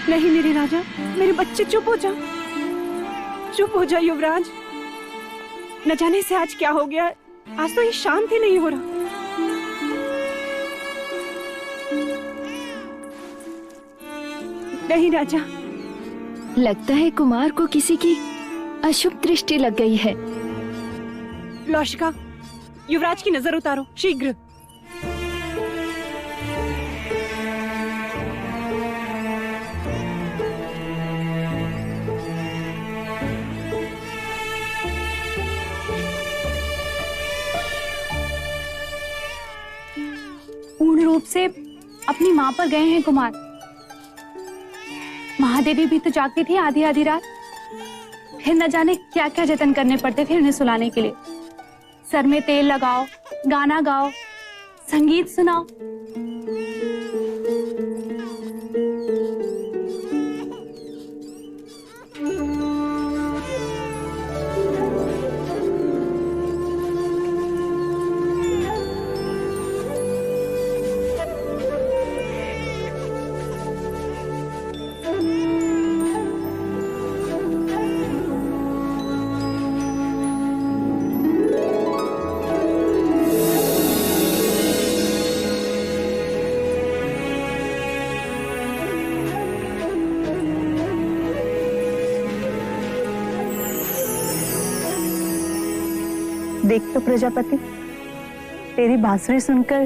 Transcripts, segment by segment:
नहीं मेरे राजा, मेरे बच्चे, चुप हो जाओ, चुप हो जाओ युवराज। न जाने से आज क्या हो गया, आज तो ये शांत ही नहीं हो रहा। नहीं राजा, लगता है कुमार को किसी की अशुभ दृष्टि लग गई है। लौशिका, युवराज की नजर उतारो शीघ्र। पूर्ण रूप से अपनी माँ पर गए हैं कुमार। महादेवी भी तो जागती थी आधी आधी रात, फिर न जाने क्या क्या जतन करने पड़ते थे उन्हें सुलाने के लिए। सर में तेल लगाओ, गाना गाओ, संगीत सुनाओ। देख तो प्रजापति, तेरी बांसुरी सुनकर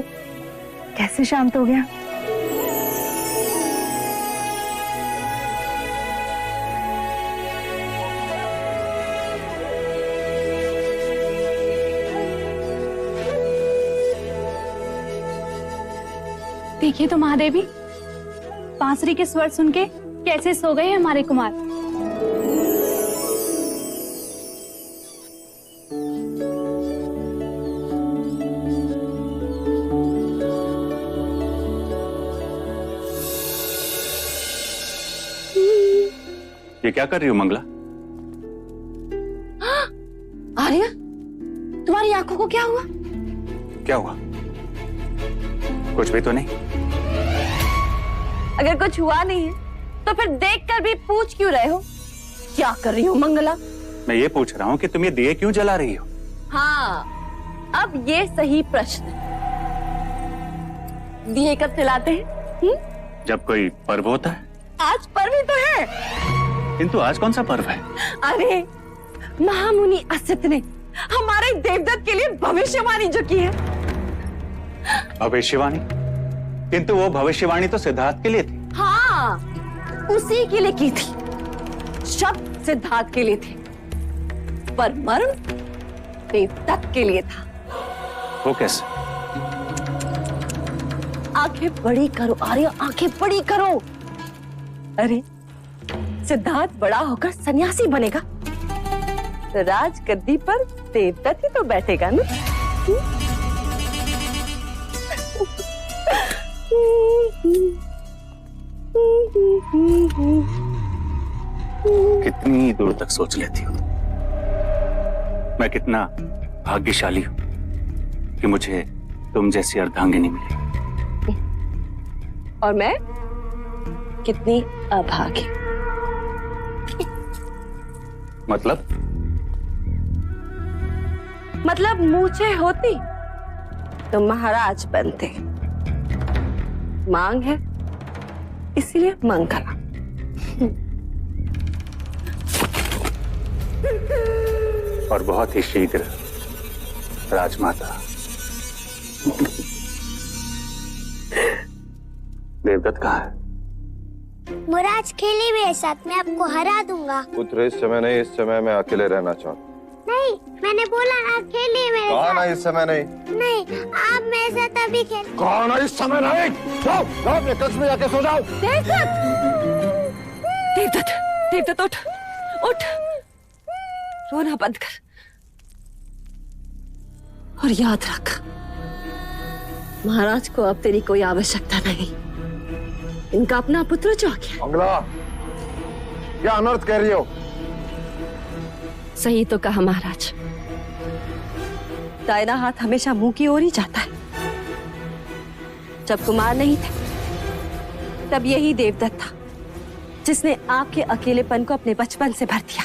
कैसे शांत हो गया। देखिए तो महादेवी, बांसुरी के स्वर सुन के कैसे सो गए हमारे कुमार। ये क्या कर रही हो मंगला? आर्या, तुम्हारी आंखों को क्या हुआ? क्या हुआ? कुछ भी तो नहीं। अगर कुछ हुआ नहीं है तो फिर देखकर भी पूछ क्यों रहे हो? क्या कर रही हो मंगला? मैं ये पूछ रहा हूँ कि तुम ये दिए क्यों जला रही हो? हाँ, अब ये सही प्रश्न। दिए कब जलाते हैं? जब कोई पर्व होता है। आज पर्व ही तो है। किंतु आज कौन सा पर्व है? अरे, महामुनि असित ने हमारे देवदत्त के लिए भविष्यवाणी जो की है। भविष्यवाणी? किंतु वो भविष्यवाणी तो सिद्धार्थ के लिए थी। हाँ, उसी के लिए की थी। शब्द सिद्धार्थ के लिए थे, पर मर्म देवदत्त के लिए था। वो कैसे? आंखें बड़ी करो आर्य, आंखें बड़ी करो। अरे, सिद्धार्थ बड़ा होकर सन्यासी बनेगा तो राजगद्दी पर देवदत्त ही तो बैठेगा ना। कितनी दूर तक सोच लेती हो? मैं कितना भाग्यशाली हूं कि मुझे तुम जैसी अर्धांगिनी मिली। और मैं कितनी अभागी। मतलब मूछे होती तो महाराज बनते। मांग है इसलिए मंगला। और बहुत ही शीघ्र राजमाता। देवदत्त कहाँ है? मुराज खेले मेरे साथ, मैं आपको हरा दूंगा। पुत्र इस समय नहीं, इस समय मैं अकेले रहना चाहता हूँ। नहीं, मैंने बोला ना खेलिए मेरे साथ। कहा ना इस समय नहीं। नहीं, आप मेरे साथ अभी खेल। कहा ना इस समय नहीं। जाओ, जाओ अपने कक्ष में जाके सो जाओ। देवदत्त, देवदत्त, देवदत्त उठ, उठ, रोना बंद कर और याद रख, महाराज को अब तेरी कोई आवश्यकता नहीं। इनका अपना पुत्र जो गया। मंगला, क्या अनर्थ कह रही हो? सही तो कहा महाराज। दाहिना हाथ हमेशा मुंह की ओर ही जाता है। जब कुमार नहीं थे तब यही देवदत्त था, जिसने आपके अकेलेपन को अपने बचपन से भर दिया।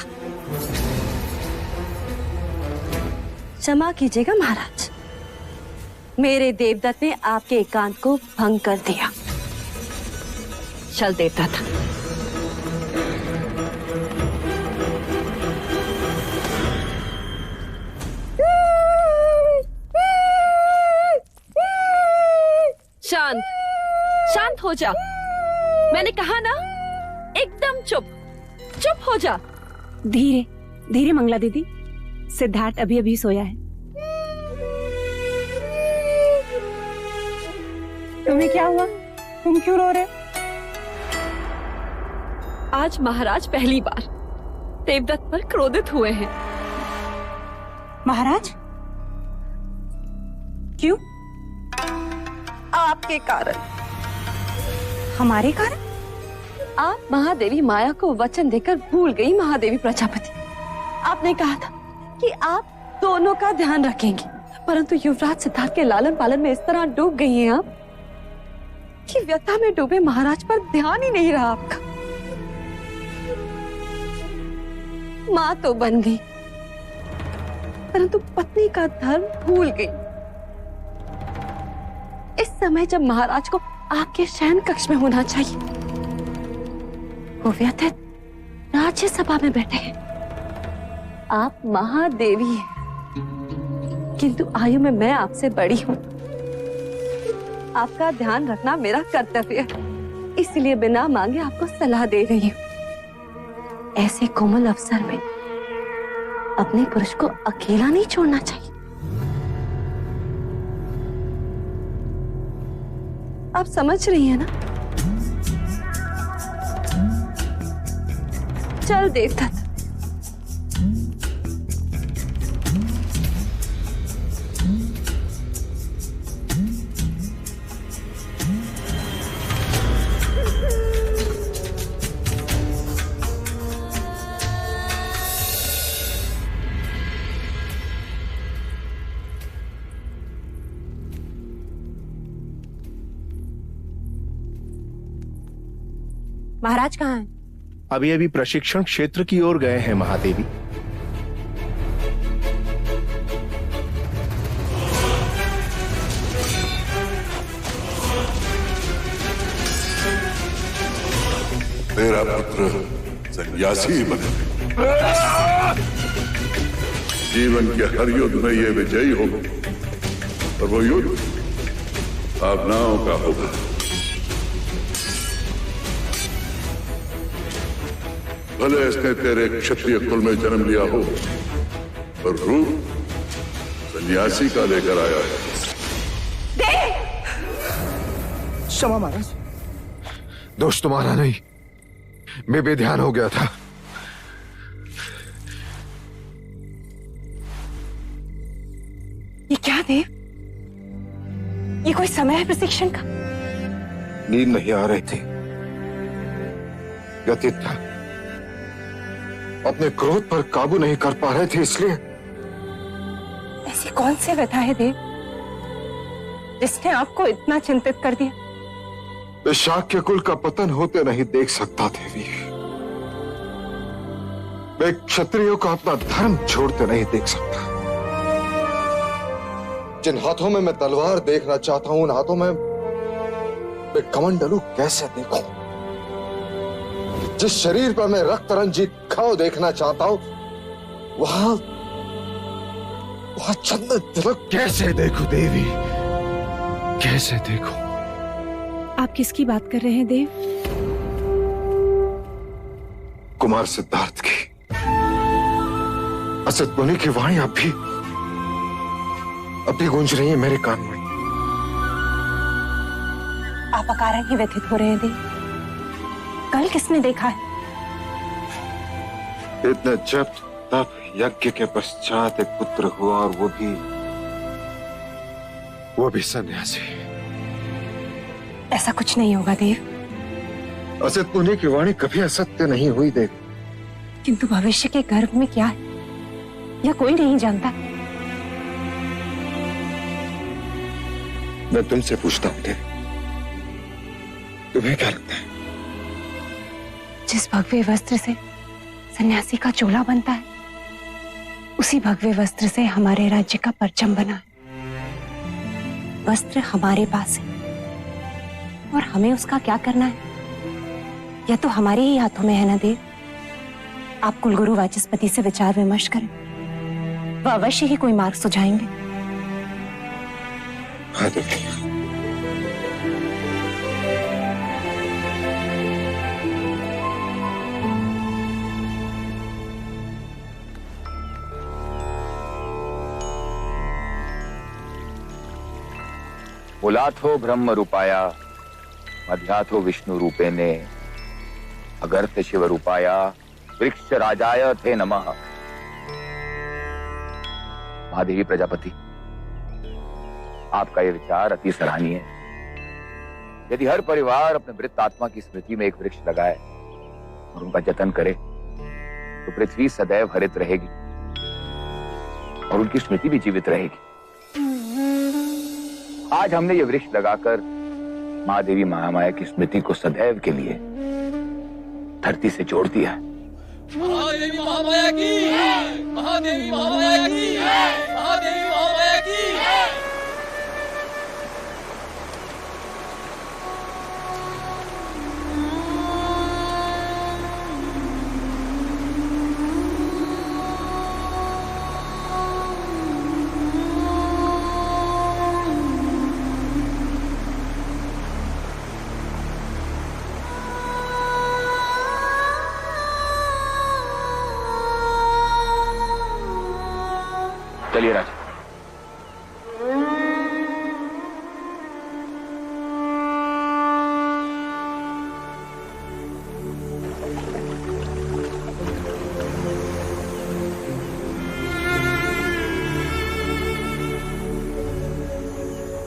क्षमा कीजिएगा महाराज, मेरे देवदत्त ने आपके एकांत को भंग कर दिया। चल देवदत्त। शांत शांत हो जा, मैंने कहा ना, एकदम चुप चुप हो जा। धीरे धीरे मंगला दीदी, सिद्धार्थ अभी अभी सोया है। तुम्हें क्या हुआ? तुम क्यों रो रहे? आज महाराज पहली बार देवदत्त पर क्रोधित हुए हैं। महाराज? क्यों? आपके कारण। हमारे कारण? आप महादेवी माया को वचन देकर भूल गई महादेवी प्रजापति। आपने कहा था कि आप दोनों का ध्यान रखेंगी, परंतु युवराज सिद्धार्थ के लालन पालन में इस तरह डूब गई हैं आप कि व्यथा में डूबे महाराज पर ध्यान ही नहीं रहा आपका। मां तो बन गई, परंतु पत्नी का धर्म भूल गई। इस समय जब महाराज को आपके शयन कक्ष में होना चाहिए, वो व्यथित राज्यसभा में बैठे हैं। आप महादेवी हैं, किंतु आयु में मैं आपसे बड़ी हूं। आपका ध्यान रखना मेरा कर्तव्य है, इसलिए बिना मांगे आपको सलाह दे रही हूं। ऐसे कोमल अवसर में अपने पुरुष को अकेला नहीं छोड़ना चाहिए। आप समझ रही हैं ना? चल देवदत्त। महाराज कहाँ हैं? अभी अभी प्रशिक्षण क्षेत्र की ओर गए हैं महादेवी। मेरा पुत्र सन्यासी बने, जीवन के हर युद्ध में ये विजयी होगा, और वो युद्ध भावनाओं का होगा। भले इसने तेरे क्षत्रिय कुल में जन्म लिया हो, पर रूप सन्यासी का लेकर आया है। क्षमा महाराज। दोष तुम्हारा नहीं, मैं बेध्यान हो गया था। ये क्या देव? ये कोई समय है प्रशिक्षण का? नींद नहीं आ रही थी, व्यथित था, अपने क्रोध पर काबू नहीं कर पा रहे थे, इसलिए। ऐसी कौन सी व्यथा है देव जिसने आपको इतना चिंतित कर दिया? मैं शाक्य कुल का पतन होते नहीं देख सकता देवी। मैं क्षत्रियों का अपना धर्म छोड़ते नहीं देख सकता। जिन हाथों में मैं तलवार देखना चाहता हूं, उन हाथों में मैं कमंडलू कैसे देखूं? जिस शरीर पर मैं रक्त रंजित घाव देखना चाहता हूं, वहां चंदन तिलक कैसे देखूं देवी? कैसे देखूं? आप किसकी बात कर रहे हैं देव? कुमार सिद्धार्थ की। असत मुनि की वाणी अब भी गूंज रही है मेरे कान में। आप अकारण ही व्यथित हो रहे हैं देव। कल किसने देखा है? इतना जप तप यज्ञ के पश्चात एक पुत्र हुआ, और वो भी सन्यासी। ऐसा कुछ नहीं होगा देव। असत मुनि की वाणी कभी असत्य नहीं हुई देव। किंतु भविष्य के गर्भ में क्या है यह कोई नहीं जानता। मैं तुमसे पूछता हूं देव, तुम्हें क्या लगता है? जिस भगवे वस्त्र से सन्यासी का चोला बनता है, उसी भगवे वस्त्र से हमारे राज्य का परचम बना है। वस्त्र हमारे पास है और हमें उसका क्या करना है, यह तो हमारे ही हाथों में है ना देव। आप कुलगुरु वाचस्पति से विचार विमर्श करें, वह अवश्य ही कोई मार्ग सुझाएंगे। हाँ देवी। मूलाथो ब्रह्म रूपाया मध्याथो विष्णु रूपेने अगर्त शिव रूपाया वृक्ष राजाय थे नमः। महादेवी प्रजापति, आपका यह विचार अति सराहनीय है। यदि हर परिवार अपने मृत आत्मा की स्मृति में एक वृक्ष लगाए और उनका जतन करे तो पृथ्वी सदैव हरित रहेगी और उनकी स्मृति भी जीवित रहेगी। आज हमने ये वृक्ष लगाकर महादेवी महामाया की स्मृति को सदैव के लिए धरती से जोड़ दिया है। महादेवी महामाया की, महादेवी महामाया की, महादेवी महामाया की। चलिए राजा।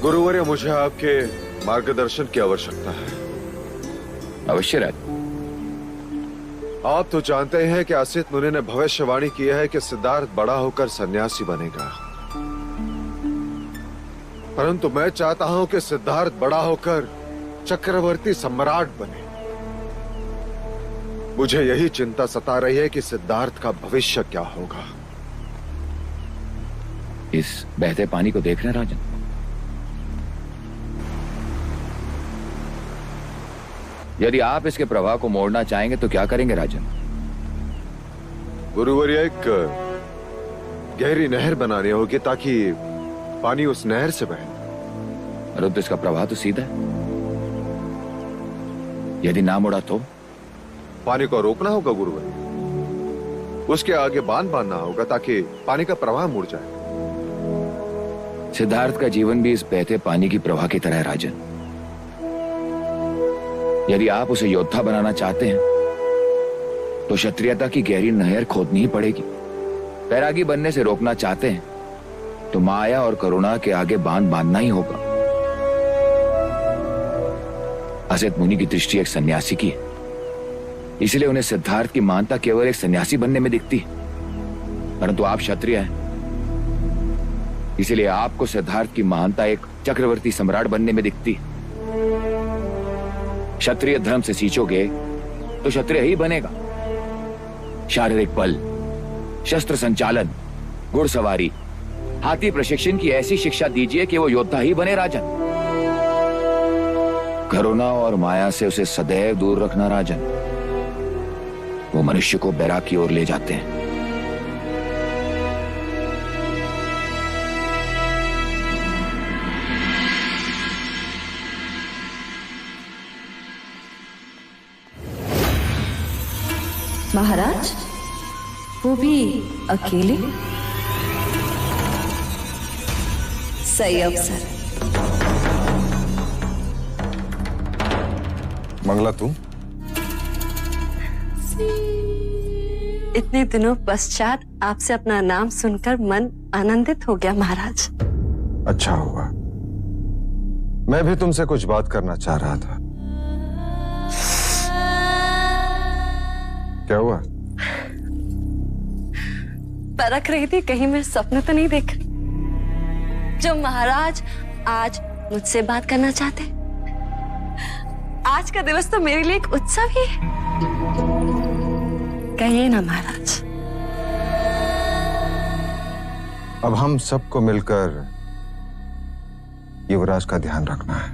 गुरुवर्य, मुझे आपके मार्गदर्शन की आवश्यकता है। अवश्य राजा। आप तो जानते हैं कि असित मुनि ने भविष्यवाणी की है कि सिद्धार्थ बड़ा होकर सन्यासी बनेगा, परंतु मैं चाहता हूं कि सिद्धार्थ बड़ा होकर चक्रवर्ती सम्राट बने। मुझे यही चिंता सता रही है कि सिद्धार्थ का भविष्य क्या होगा। इस बहते पानी को देख रहे हैं राजन? यदि आप इसके प्रवाह को मोड़ना चाहेंगे तो क्या करेंगे राजन? गुरुवर्य, एक गहरी नहर बनानी होगी ताकि पानी उस नहर से बहे। परंतु इसका प्रवाह तो सीधा है। यदि ना मुड़ा तो पानी को रोकना होगा गुरुवर्य। उसके आगे बांध बांधना होगा ताकि पानी का प्रवाह मुड़ जाए। सिद्धार्थ का जीवन भी इस बहते पानी की प्रवाह की तरह है राजन। यदि आप उसे योद्धा बनाना चाहते हैं तो क्षत्रियता की गहरी नहर खोदनी ही पड़ेगी। बैरागी बनने से रोकना चाहते हैं तो माया और करुणा के आगे बांध बांधना ही होगा। असित मुनि की दृष्टि एक सन्यासी की है, इसलिए उन्हें सिद्धार्थ की महानता केवल एक सन्यासी बनने में दिखती है। परंतु आप क्षत्रिय हैं, इसलिए आपको सिद्धार्थ की महानता एक चक्रवर्ती सम्राट बनने में दिखती है। क्षत्रिय धर्म से सींचोगे तो क्षत्रिय ही बनेगा। शारीरिक बल, शस्त्र संचालन, घुड़सवारी, हाथी प्रशिक्षण की ऐसी शिक्षा दीजिए कि वो योद्धा ही बने राजन। करुणा और माया से उसे सदैव दूर रखना राजन। वो मनुष्य को बैराग की ओर ले जाते हैं। महाराज, वो भी अकेले? सही अवसर। मंगला, तू इतने दिनों पश्चात आपसे अपना नाम सुनकर मन आनंदित हो गया महाराज। अच्छा हुआ। मैं भी तुमसे कुछ बात करना चाह रहा था। क्या हुआ? परख रही थी कहीं मैं सपने तो नहीं देख रही जो महाराज आज मुझसे बात करना चाहते। आज का दिवस तो मेरे लिए एक उत्सव ही है। कहिए ना महाराज। अब हम सबको मिलकर युवराज का ध्यान रखना है।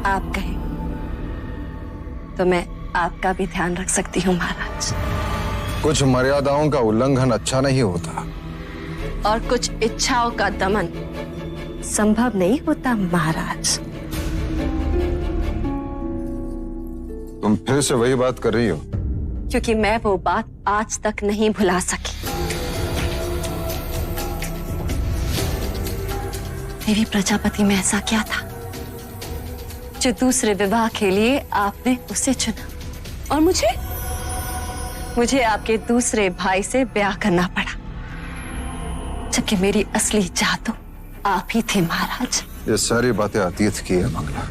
आप कहें तो मैं आपका भी ध्यान रख सकती हूँ महाराज। कुछ मर्यादाओं का उल्लंघन अच्छा नहीं होता और कुछ इच्छाओं का दमन संभव नहीं होता महाराज। तुम फिर से वही बात कर रही हो? क्योंकि मैं वो बात आज तक नहीं भुला सकी। देवी प्रजापति में ऐसा क्या था जो दूसरे विवाह के लिए आपने उसे चुना और मुझे आपके दूसरे भाई से ब्याह करना पड़ा, जबकि मेरी असली चाह तो आप ही थे महाराज। ये सारी बातें अतीत की है मंगला।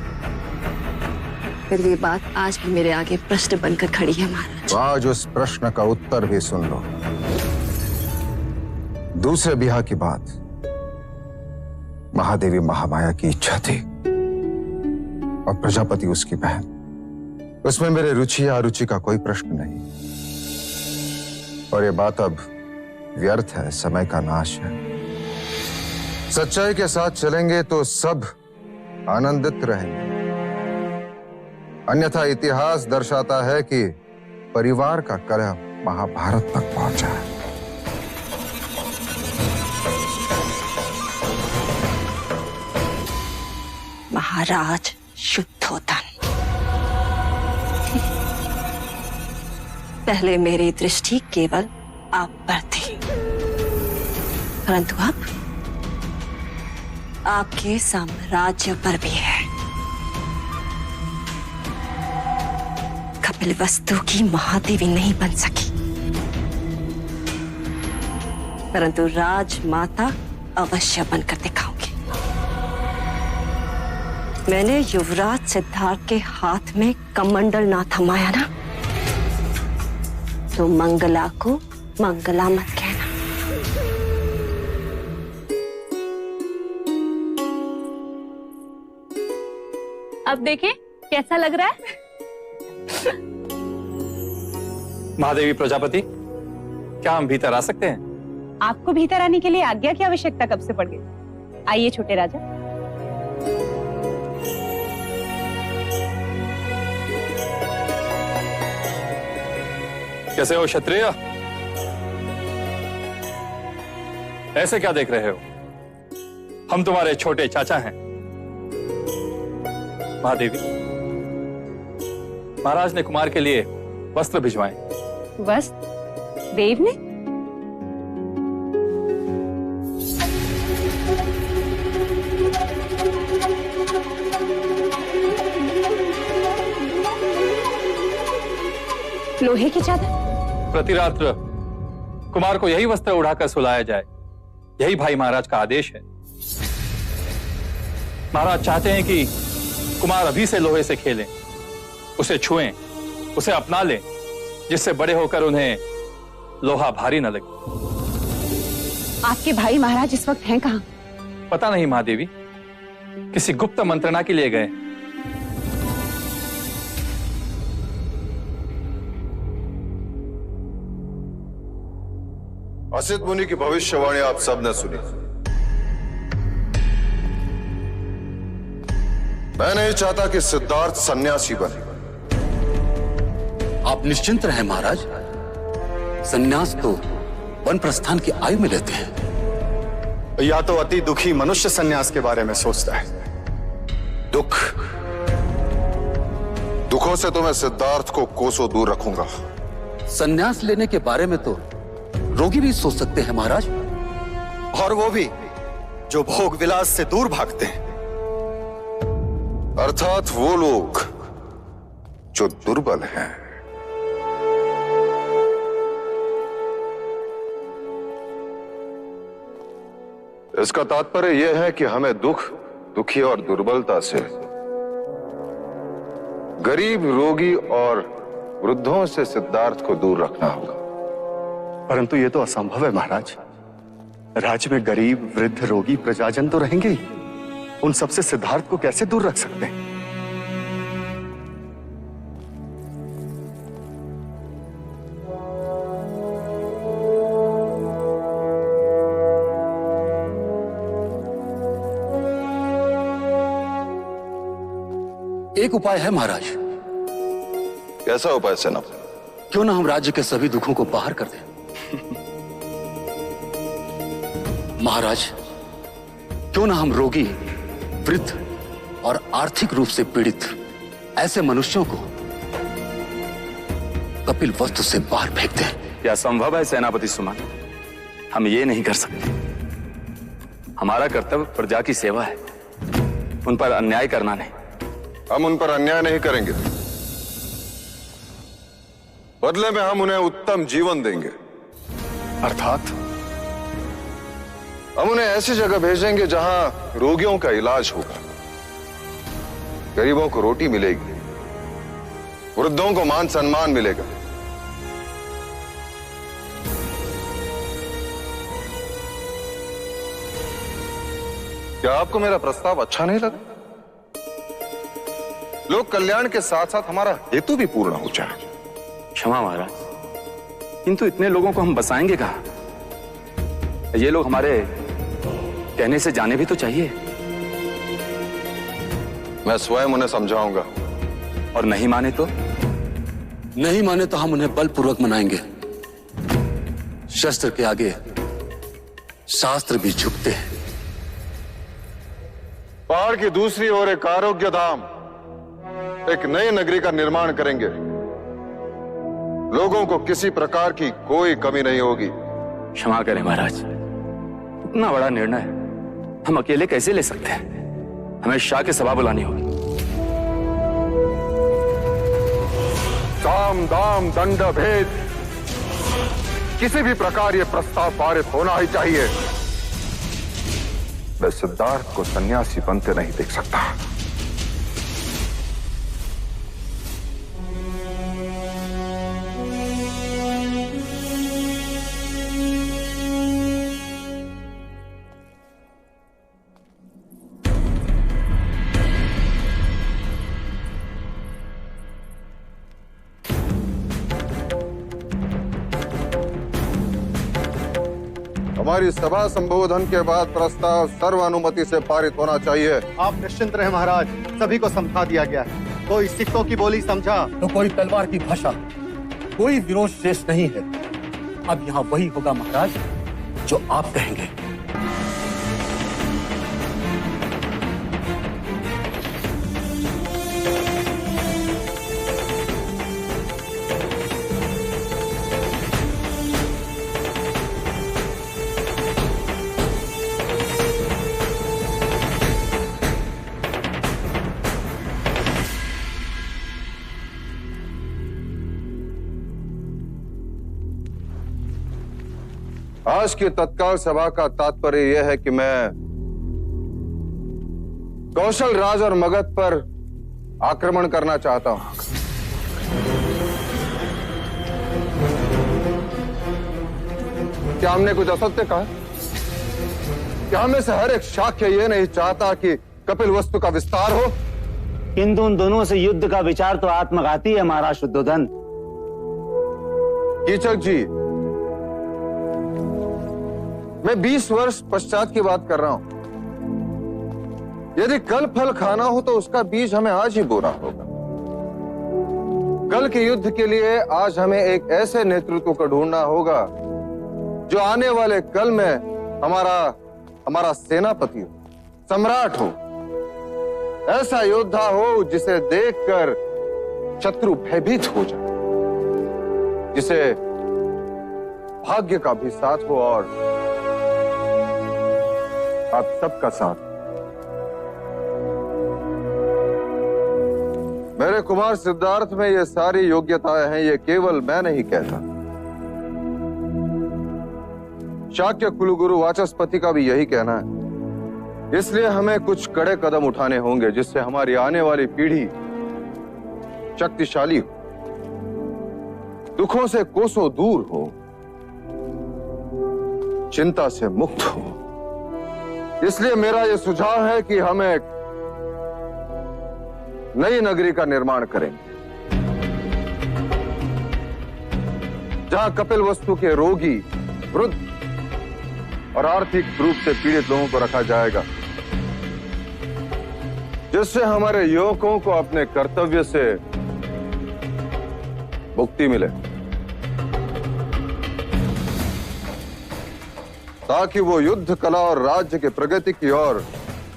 फिर ये बात आज भी मेरे आगे प्रश्न बनकर खड़ी है महाराज। आज उस प्रश्न का उत्तर भी सुन लो। दूसरे ब्याह की बात महादेवी महामाया की इच्छा थी और प्रजापति उसकी बहन। उसमें मेरे रुचि या अरुचि का कोई प्रश्न नहीं और ये बात अब व्यर्थ है, समय का नाश है। सच्चाई के साथ चलेंगे तो सब आनंदित रहेंगे, अन्यथा इतिहास दर्शाता है कि परिवार का कलह महाभारत तक पहुंचा है। महाराज शुद्धोदन, पहले मेरी दृष्टि केवल आप पर थी, परंतु अब आपके साम्राज्य पर भी है। कपिलवस्तु की महादेवी नहीं बन सकी, परंतु राजमाता अवश्य बनकर दिखाऊंगी। मैंने युवराज सिद्धार्थ के हाथ में कमंडल ना थमाया ना, तो मंगला को मंगला मत कहना। अब देखें कैसा लग रहा है। महादेवी प्रजापति, क्या हम भीतर आ सकते हैं? आपको भीतर आने के लिए आज्ञा की आवश्यकता कब से पड़ गई? आइए छोटे राजा। कैसे हो क्षत्रिय? ऐसे क्या देख रहे हो? हम तुम्हारे छोटे चाचा हैं। महादेवी, महाराज ने कुमार के लिए वस्त्र भिजवाए। वस्त्र? देव ने? लोहे की चादर? प्रतिरात्र कुमार को यही वस्त्र उड़ाकर सुलाया जाए, यही भाई महाराज का आदेश है। महाराज चाहते हैं कि कुमार अभी से लोहे से खेलें, उसे छुएं, उसे अपना लें, जिससे बड़े होकर उन्हें लोहा भारी न लगे। आपके भाई महाराज इस वक्त हैं कहाँ? पता नहीं महादेवी, किसी गुप्त मंत्रणा के लिए गए। असित मुनि की भविष्यवाणी आप सबने सुनी। मैं नहीं चाहता कि सिद्धार्थ सन्यासी बने। आप निश्चिंत रहें महाराज, सन्यास तो वन प्रस्थान की आयु में लेते हैं। या तो अति दुखी मनुष्य सन्यास के बारे में सोचता है। दुखों से तो मैं सिद्धार्थ को कोसों दूर रखूंगा। सन्यास लेने के बारे में तो रोगी भी सोच सकते हैं महाराज, और वो भी जो भोग विलास से दूर भागते हैं। अर्थात वो लोग जो दुर्बल हैं। इसका तात्पर्य यह है कि हमें दुखी और दुर्बलता से, गरीब, रोगी और वृद्धों से सिद्धार्थ को दूर रखना होगा। परंतु ये तो असंभव है महाराज। राज्य में गरीब, वृद्ध, रोगी, प्रजाजन तो रहेंगे ही। उन सबसे सिद्धार्थ को कैसे दूर रख सकते हैं? एक उपाय है महाराज। कैसा उपाय सेनापति? क्यों ना हम राज्य के सभी दुखों को बाहर कर दें। महाराज, क्यों ना हम रोगी, वृद्ध और आर्थिक रूप से पीड़ित ऐसे मनुष्यों को कपिल वस्तु से बाहर फेंक दें। यह संभव है सेनापति सुमन, हम ये नहीं कर सकते। हमारा कर्तव्य प्रजा की सेवा है, उन पर अन्याय करना नहीं। हम उन पर अन्याय नहीं करेंगे, बदले में हम उन्हें उत्तम जीवन देंगे। अर्थात हम उन्हें ऐसी जगह भेजेंगे जहां रोगियों का इलाज होगा, गरीबों को रोटी मिलेगी, वृद्धों को मान सम्मान मिलेगा। क्या आपको मेरा प्रस्ताव अच्छा नहीं लगा? लोक कल्याण के साथ साथ हमारा हेतु भी पूर्ण हो जाए। क्षमा महाराज, किंतु इतने लोगों को हम बसाएंगे कहां? ये लोग हमारे कहने से जाने भी तो चाहिए। मैं स्वयं उन्हें समझाऊंगा। और नहीं माने तो? नहीं माने तो हम उन्हें बलपूर्वक मनाएंगे। शस्त्र के आगे शास्त्र भी झुकते हैं। पहाड़ की दूसरी ओर एक आरोग्य धाम, एक नई नगरी का निर्माण करेंगे। लोगों को किसी प्रकार की कोई कमी नहीं होगी। क्षमा करें महाराज, इतना बड़ा निर्णय हम अकेले कैसे ले सकते हैं? हमें शाह की सभा बुलानी होगी। साम दाम दंड भेद, किसी भी प्रकार यह प्रस्ताव पारित होना ही चाहिए। मैं सिद्धार्थ को सन्यासी बनते नहीं देख सकता। हमारी सभा संबोधन के बाद प्रस्ताव सर्वानुमति से पारित होना चाहिए। आप निश्चिंत रहे महाराज, सभी को समझा दिया गया है। कोई सिक्कों की बोली समझा तो कोई तलवार की भाषा, कोई विरोध शेष नहीं है। अब यहाँ वही होगा महाराज जो आप कहेंगे। आज की तत्काल सभा का तात्पर्य यह है कि मैं कौशल राज और मगध पर आक्रमण करना चाहता हूं। क्या हमने कुछ असत्य कहा? क्या हमें से हर एक शाक्य यह नहीं चाहता कि कपिल वस्तु का विस्तार हो? किंतु उन दोनों से युद्ध का विचार तो आत्मघाती है महाराज शुद्धोधन। कीचक जी, मैं 20 वर्ष पश्चात की बात कर रहा हूं। यदि कल फल खाना हो तो उसका बीज हमें आज ही बोना होगा। कल के युद्ध के लिए आज हमें एक ऐसे नेतृत्व को ढूंढना होगा जो आने वाले कल में हमारा सेनापति हो, सम्राट हो, ऐसा योद्धा हो जिसे देखकर शत्रु भयभीत हो जाए, जिसे भाग्य का भी साथ हो और आप सबका साथ। मेरे कुमार सिद्धार्थ में ये सारी योग्यताएं हैं, ये केवल मैं नहीं कहता। शाक्य कुलगुरु वाचस्पति का भी यही कहना है। इसलिए हमें कुछ कड़े कदम उठाने होंगे जिससे हमारी आने वाली पीढ़ी शक्तिशाली हो, दुखों से कोसों दूर हो, चिंता से मुक्त हो। इसलिए मेरा यह सुझाव है कि हम एक नई नगरी का निर्माण करेंगे जहां कपिल वस्तु के रोगी, वृद्ध और आर्थिक रूप से पीड़ित लोगों को रखा जाएगा। जिससे हमारे युवकों को अपने कर्तव्य से मुक्ति मिले, ताकि वो युद्ध कला और राज्य के प्रगति की ओर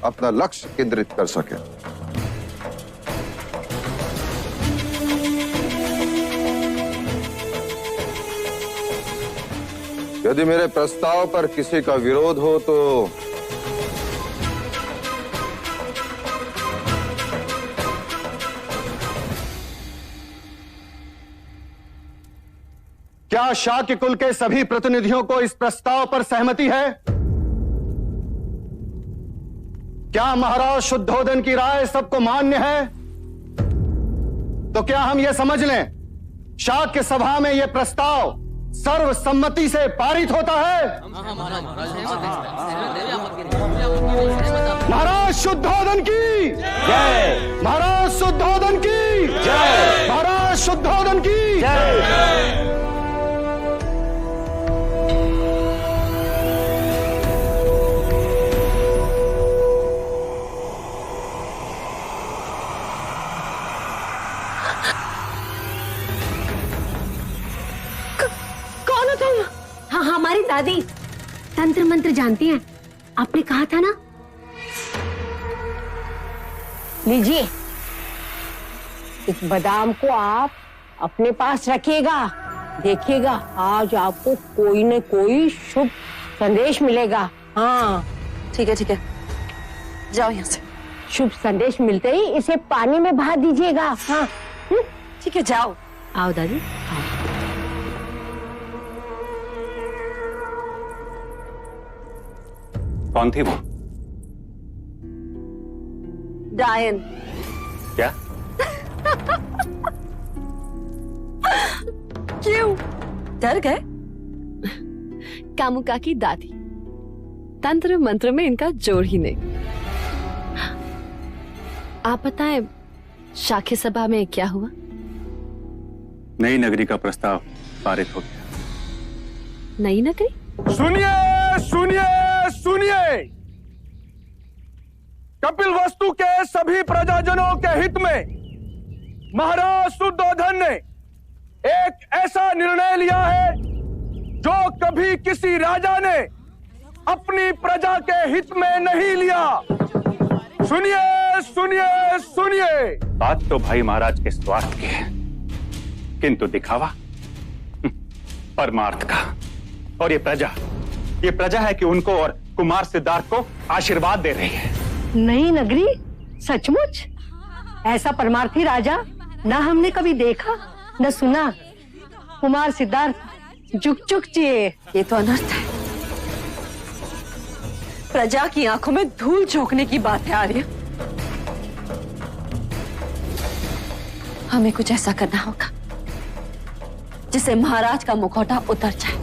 अपना लक्ष्य केंद्रित कर सके। यदि मेरे प्रस्ताव पर किसी का विरोध हो तो क्या शाक्य कुल के सभी प्रतिनिधियों को इस प्रस्ताव पर सहमति है? क्या महाराज शुद्धोदन की राय सबको मान्य है? तो क्या हम यह समझ लें शाक्य सभा में यह प्रस्ताव सर्वसम्मति से पारित होता है? महाराज शुद्धोदन की जय! महाराज शुद्धोदन की जय! महाराज शुद्धोदन की जय! हाँ, हमारी दादी तंत्र मंत्र जानती हैं। आपने कहा था ना। लीजिए, इस बादाम को आप अपने पास रखिएगा। देखिएगा आज आपको कोई न कोई शुभ संदेश मिलेगा। हाँ ठीक है, जाओ यहाँ से। शुभ संदेश मिलते ही इसे पानी में बहा दीजिएगा। हाँ ठीक है, जाओ। आओ दादी, आओ। कौन थी वो? डायन। क्या? क्यों डर गए? कामुका की दादी। तंत्र मंत्र में इनका जोड़ ही नहीं। आप बताएं शाक्य सभा में क्या हुआ? नई नगरी का प्रस्ताव पारित हो गया। नई नगरी? सुनिए सुनिए सुनिए, कपिलवस्तु के सभी प्रजाजनों के हित में महाराज शुद्धोधन ने एक ऐसा निर्णय लिया है जो कभी किसी राजा ने अपनी प्रजा के हित में नहीं लिया। सुनिए सुनिए सुनिए। बात तो भाई महाराज के स्वार्थ की है, किंतु दिखावा परमार्थ का। और ये प्रजा है कि उनको और कुमार सिद्धार्थ को आशीर्वाद दे रही है। नई नगरी? सचमुच? ऐसा परमार्थी राजा ना हमने कभी देखा न सुना। कुमार सिद्धार्थ जुक जुक जिए। ये तो अनर्थ है। प्रजा की आंखों में धूल झोंकने की बात है आर्य। हमें कुछ ऐसा करना होगा जिससे महाराज का मुखौटा उतर जाए,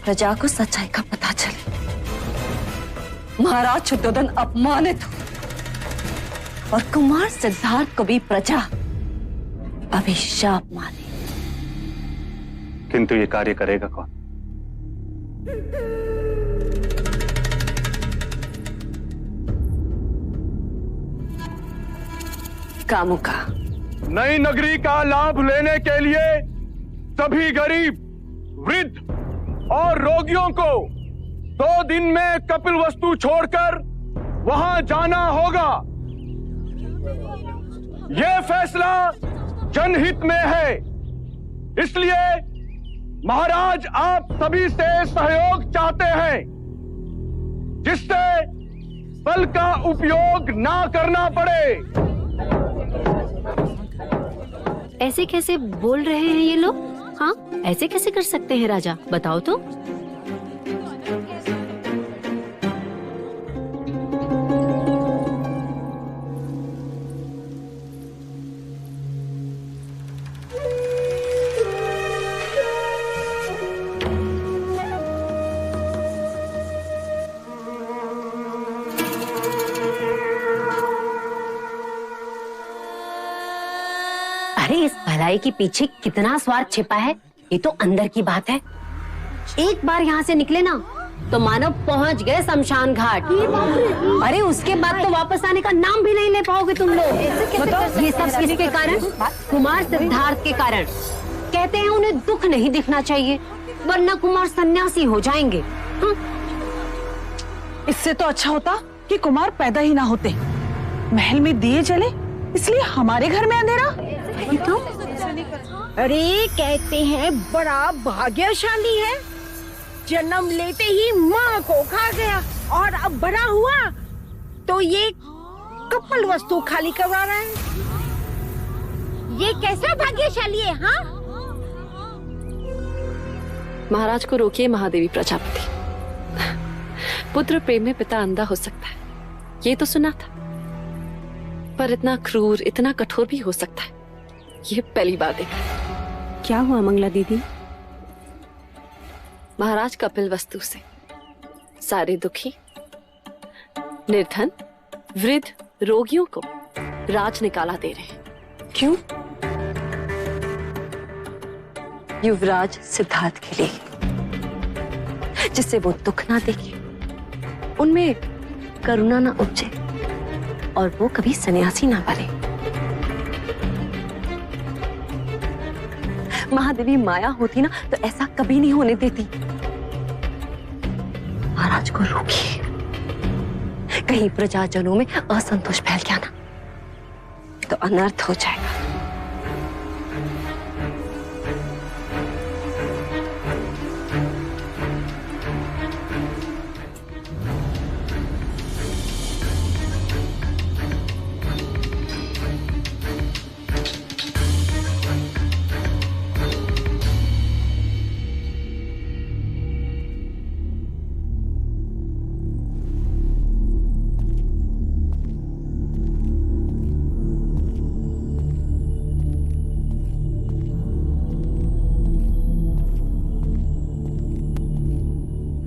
प्रजा को सच्चाई का पता चले, महाराज शुद्धोधन अपमानित हो और कुमार सिद्धार्थ को भी प्रजा अभिशाप माने। किंतु ये कार्य करेगा कौन? कामुका। नई नगरी का लाभ लेने के लिए सभी गरीब, वृद्ध और रोगियों को 2 दिन में कपिलवस्तु छोड़कर वहां जाना होगा। यह फैसला जनहित में है, इसलिए महाराज आप सभी से सहयोग चाहते हैं जिससे बल का उपयोग ना करना पड़े। ऐसे कैसे बोल रहे हैं ये लोग? हाँ, ऐसे कैसे कर सकते हैं राजा, बताओ तो। अरे इस भलाई के पीछे कितना स्वार्थ छिपा है, ये तो अंदर की बात है। एक बार यहाँ से निकले ना तो मानो पहुंच गए शमशान घाट। अरे उसके बाद तो वापस आने का नाम भी नहीं ले पाओगे तुम लोग। बताओ ये सब किसके कारण? कुमार सिद्धार्थ के कारण। कहते हैं उन्हें दुख नहीं दिखना चाहिए वरना कुमार सन्यासी हो जाएंगे। इससे तो अच्छा होता कि कुमार पैदा ही ना होते। महल में दिए जले इसलिए हमारे घर में अंधेरा। तो अरे कहते हैं बड़ा भाग्यशाली है, जन्म लेते ही माँ को खा गया और अब बड़ा हुआ तो ये कपल वस्तु खाली करवा रहा है। ये कैसा भाग्यशाली है? हाँ महाराज को रोकिए महादेवी प्रजापति। पुत्र प्रेम में पिता अंधा हो सकता है, ये तो सुना था, पर इतना क्रूर इतना कठोर भी हो सकता है, ये पहली बार देखा। क्या हुआ मंगला दीदी? महाराज कपिल वस्तु से सारे दुखी, निर्धन, वृद्ध, रोगियों को राज निकाला दे रहे हैं। क्यों? युवराज सिद्धार्थ के लिए, जिससे वो दुख ना देखे, उनमें करुणा ना उपजे और वो कभी सन्यासी ना बने। महादेवी माया होती ना तो ऐसा कभी नहीं होने देती। महाराज को रोकिए, कहीं प्रजाजनों में असंतोष फैल गया ना तो अनर्थ हो जाएगा।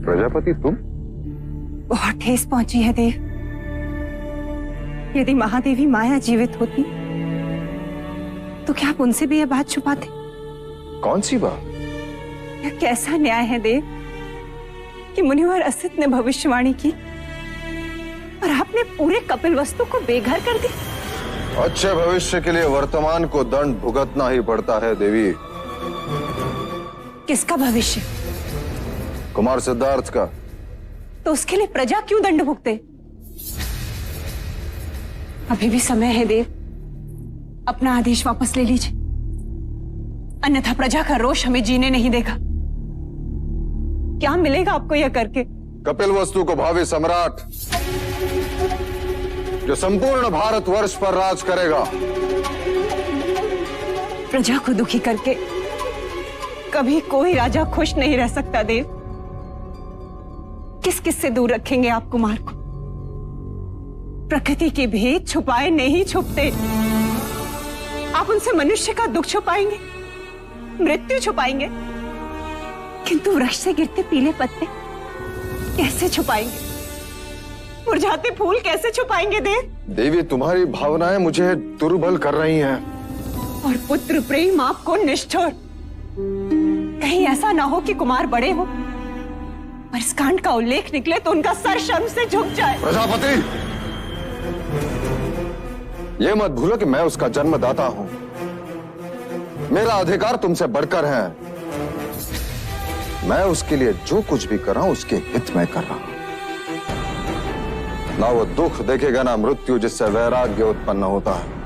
प्रजापति तुम? बहुत ठेस पहुंची है देव। यदि महादेवी माया जीवित होती तो क्या आप उनसे भी यह बात छुपाते? कौन सी बात? यह कैसा न्याय है देव कि मुनिवर असित ने भविष्यवाणी की और आपने पूरे कपिल वस्तु को बेघर कर दी। अच्छे भविष्य के लिए वर्तमान को दंड भुगतना ही पड़ता है देवी। किसका भविष्य? कुमार सिद्धार्थ का। तो उसके लिए प्रजा क्यों दंड भुगते? अभी भी समय है देव, अपना आदेश वापस ले लीजिए, अन्यथा प्रजा का रोष हमें जीने नहीं देगा। क्या मिलेगा आपको यह करके? कपिल वस्तु को भावी सम्राट जो संपूर्ण भारतवर्ष पर राज करेगा। प्रजा को दुखी करके कभी कोई राजा खुश नहीं रह सकता देव। किस किस से दूर रखेंगे आप कुमार को? प्रकृति के भेद छुपाए नहीं छुपते। आप उनसे मनुष्य का दुख छुपाएंगे, मृत्यु छुपाएंगे, किंतु वृक्ष से गिरते पीले पत्ते कैसे छुपाएंगे? मुरझाते फूल कैसे छुपाएंगे देव? देवी तुम्हारी भावनाएं मुझे दुर्बल कर रही हैं। और पुत्र प्रेम आपको निष्ठुर। कहीं ऐसा ना हो कि कुमार बड़े हो और इस कांड का उल्लेख निकले तो उनका सर शर्म से झुक जाए। प्रजापति, ये मत भूलो कि मैं उसका जन्मदाता हूं। मेरा अधिकार तुमसे बढ़कर है। मैं उसके लिए जो कुछ भी कर रहा हूं उसके हित में कर रहा हूं। ना वो दुख देखेगा ना मृत्यु जिससे वैराग्य उत्पन्न होता है।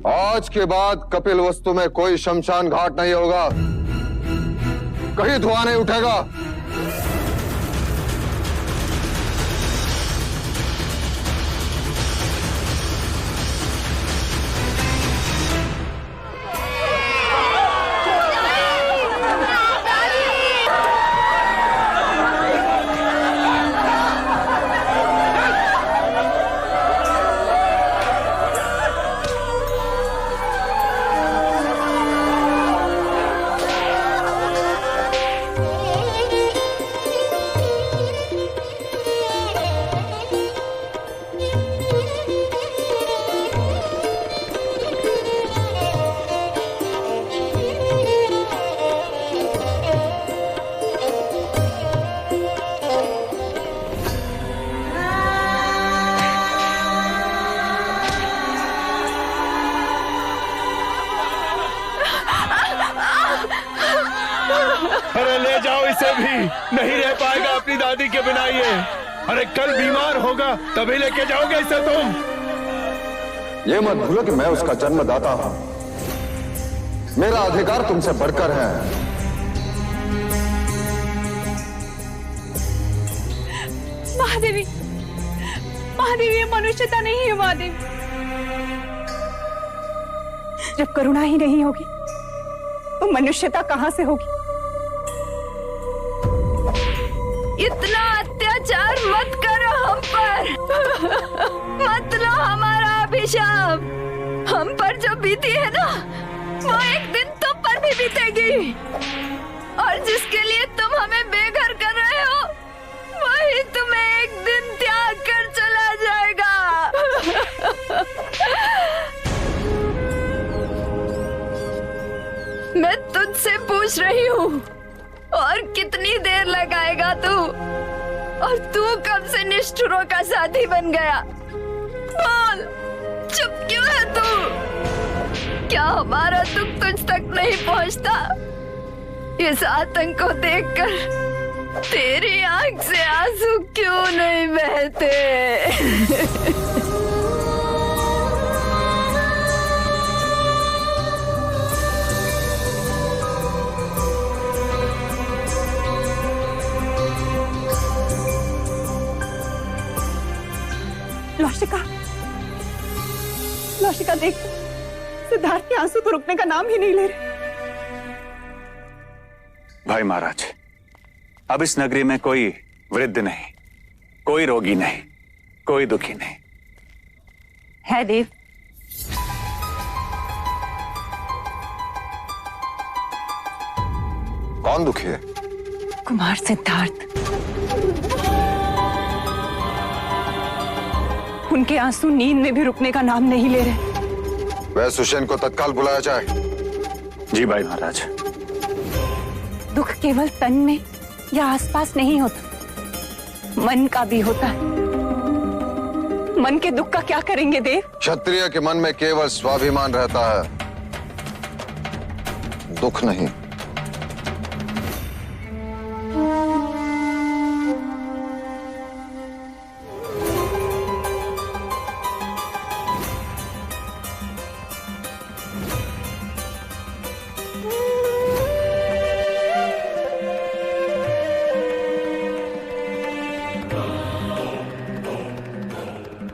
आज के बाद कपिल वस्तु में कोई शमशान घाट नहीं होगा, कहीं धुआं नहीं उठेगा। अरे ले जाओ इसे भी, नहीं रह पाएगा अपनी दादी के बिना ये। अरे कल बीमार होगा तभी लेके जाओगे इसे तुम। ये मत भूलो कि मैं उसका जन्मदाता हूं। मेरा अधिकार तुमसे बढ़कर है। महादेवी, महादेवी ये मनुष्यता नहीं है महादेवी। जब करुणा ही नहीं होगी तो मनुष्यता कहां से होगी? इतना अत्याचार मत करो हम पर। मत लो हमारा अभिशाप। हम पर जो बीती है ना, वो एक दिन तुम पर भी बीतेगी। और जिसके लिए तुम हमें बेघर कर रहे हो, वही तुम्हें एक दिन त्याग कर चला जाएगा। मैं तुझसे पूछ रही हूँ, और कितनी देर लगाएगा तू? और तू कब से निष्ठुरों का साथी बन गया? बोल, चुप क्यों है तू? क्या हमारा दुख तुझ तक नहीं पहुंचता? इस आतंक को देखकर तेरी आंख से आंसू क्यों नहीं बहते? लौशिका, लौशिका देख, सिद्धार्थ के आंसू तो रुकने का नाम ही नहीं ले रहे। भाई महाराज, अब इस नगरी में कोई वृद्ध नहीं, कोई रोगी नहीं, कोई दुखी नहीं है। देव, कौन दुखी है? कुमार सिद्धार्थ। उनके आंसू नींद में भी रुकने का नाम नहीं ले रहे। वह सुषेण को तत्काल बुलाया जाए। जी भाई महाराज। दुख केवल तन में या आसपास नहीं होता, मन का भी होता है। मन के दुख का क्या करेंगे देव? क्षत्रिय के मन में केवल स्वाभिमान रहता है, दुख नहीं।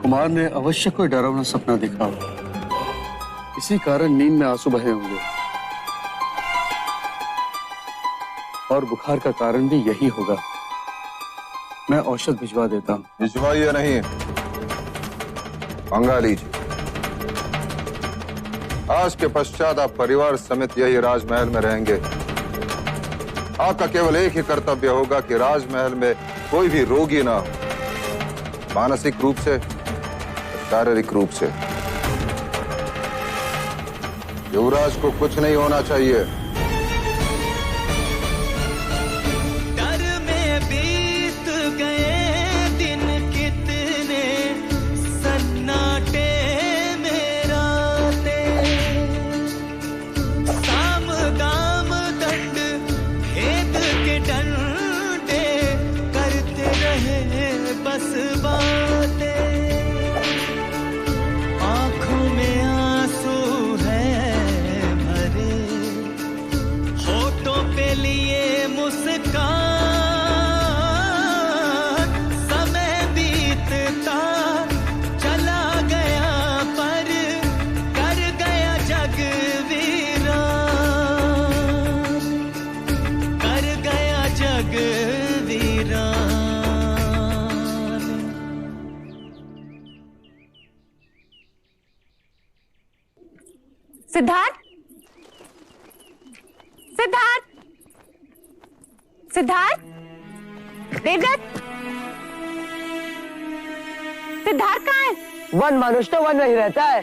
कुमार ने अवश्य कोई डरावना सपना देखा होगा, इसी कारण नींद में आंसू बहे होंगे। और बुखार का कारण भी यही होगा। मैं औषध भिजवा देता हूँ। भिजवाइए नहीं, मंगा लीजिए। आज के पश्चात आप परिवार समेत यही राजमहल में रहेंगे। आपका केवल एक ही कर्तव्य होगा कि राजमहल में कोई भी रोगी ना हो, मानसिक रूप से, शारीरिक रूप से। युवराज को कुछ नहीं होना चाहिए। डर में बीत गए दिन कितने, सन्नाटे में रातें, साम दाम दंड भेद के डंडे करते रहे बस बातें। आंखों में आंसू है भरे, होठों पे लिए मुस्कान, समय बीतता चला गया पर कर गया जग वीरान, कर गया जग वीरान। सिद्धार्थ, सिद्धार्थ, सिद्धार्थ, देवदत्त, सिद्धार्थ कहाँ है? वन मनुष्य तो वन में ही रहता है।